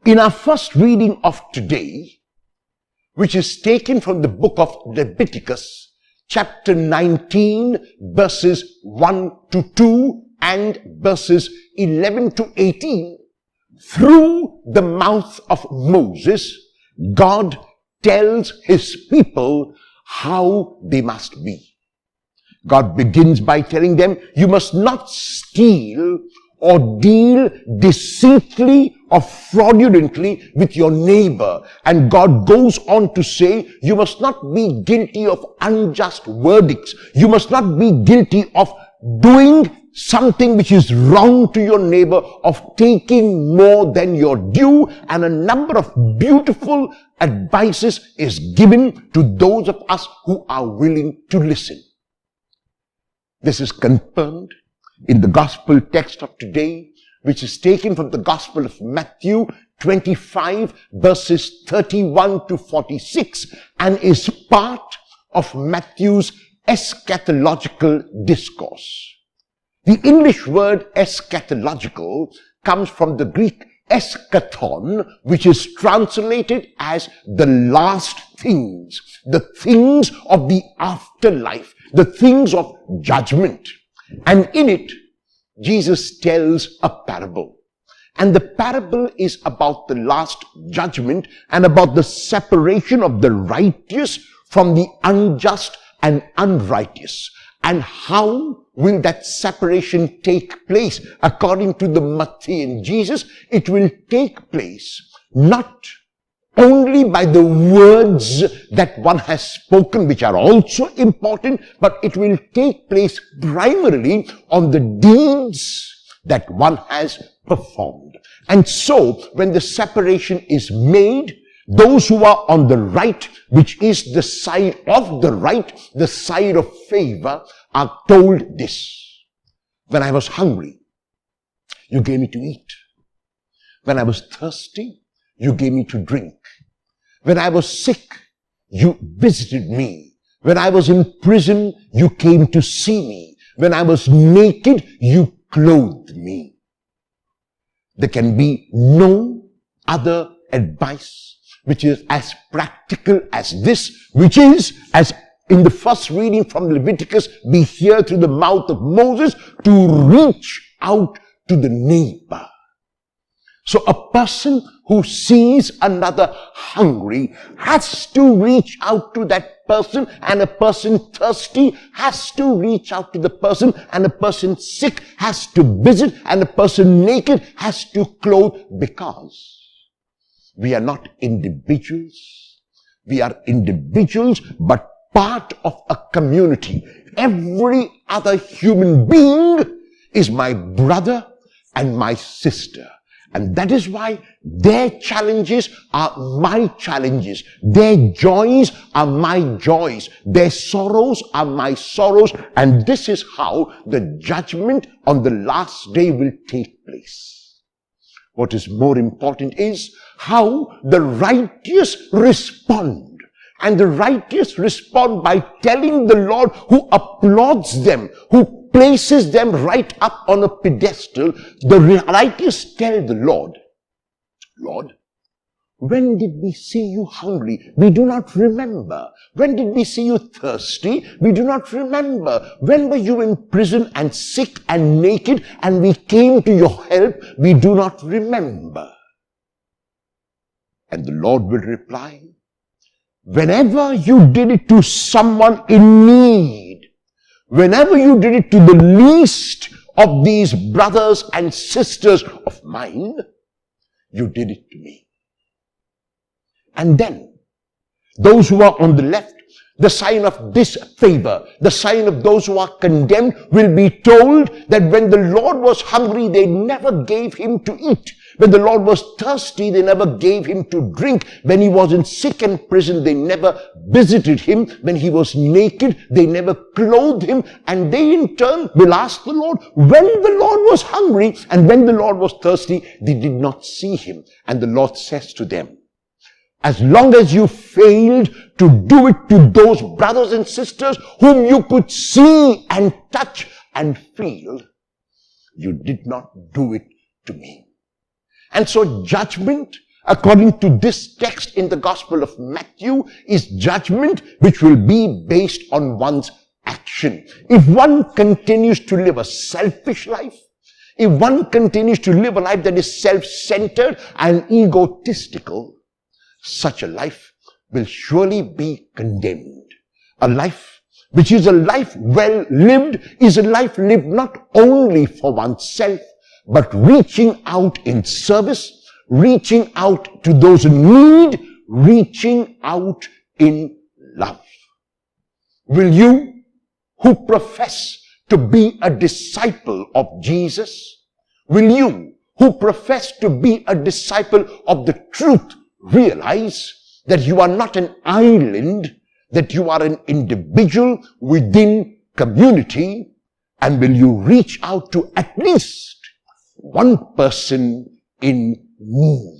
In our first reading of today, which is taken from the book of Leviticus, chapter 19, verses 1 to 2 and verses 11 to 18, through the mouth of Moses, God tells his people how they must be. God begins by telling them, you must not steal or deal deceitfully or fraudulently with your neighbor. And God goes on to say, you must not be guilty of unjust verdicts. You must not be guilty of doing something which is wrong to your neighbor, of taking more than your due. And a number of beautiful advices is given to those of us who are willing to listen. This is confirmed in the gospel text of today, which is taken from the Gospel of Matthew 25, verses 31 to 46, and is part of Matthew's eschatological discourse. The English word eschatological comes from the Greek eschaton, which is translated as the last things, the things of the afterlife, the things of judgment. And in it, Jesus tells a parable. And the parable is about the last judgment and about the separation of the righteous from the unjust and unrighteous. And how will that separation take place? According to the Matthean Jesus, it will take place not only by the words that one has spoken, which are also important, but it will take place primarily on the deeds that one has performed. And so, when the separation is made, those who are on the right, which is the side of the right, the side of favor, are told this: when I was hungry, you gave me to eat. When I was thirsty, you gave me to drink. When I was sick, you visited me. When I was in prison, you came to see me. When I was naked, you clothed me. There can be no other advice which is as practical as this, which is, as in the first reading from Leviticus, we hear through the mouth of Moses, to reach out to the neighbor. So a person who sees another hungry has to reach out to that person, and a person thirsty has to reach out to the person, and a person sick has to visit, and a person naked has to clothe, because we are not individuals. We are individuals, but part of a community. Every other human being is my brother and my sister. And that is why their challenges are my challenges. Their joys are my joys. Their sorrows are my sorrows. And this is how the judgment on the last day will take place. What is more important is how the righteous respond. And the righteous respond by telling the Lord, who applauds them, who places them right up on a pedestal. The righteous tell the Lord, Lord, when did we see you hungry? We do not remember. When did we see you thirsty? We do not remember. When were you in prison and sick and naked and we came to your help? We do not remember. And the Lord will reply, whenever you did it to someone in need, whenever you did it to the least of these brothers and sisters of mine, you did it to me. And then, those who are on the left, the sign of disfavor, the sign of those who are condemned, will be told that when the Lord was hungry, they never gave him to eat. When the Lord was thirsty, they never gave him to drink. When he was in sick and prison, they never visited him. When he was naked, they never clothed him. And they in turn will ask the Lord, when the Lord was hungry and when the Lord was thirsty, they did not see him. And the Lord says to them, as long as you failed to do it to those brothers and sisters whom you could see and touch and feel, you did not do it to me. And so judgment according to this text in the Gospel of Matthew, is judgment which will be based on one's action. If one continues to live a selfish life, if one continues to live a life that is self-centered and egotistical, such a life will surely be condemned. A life which is a life well lived is a life lived not only for oneself, but reaching out in service, reaching out to those in need, reaching out in love. Will you, who profess to be a disciple of Jesus, will you, who profess to be a disciple of the truth, realize that you are not an island, that you are an individual within community, and will you reach out to at least one person in need?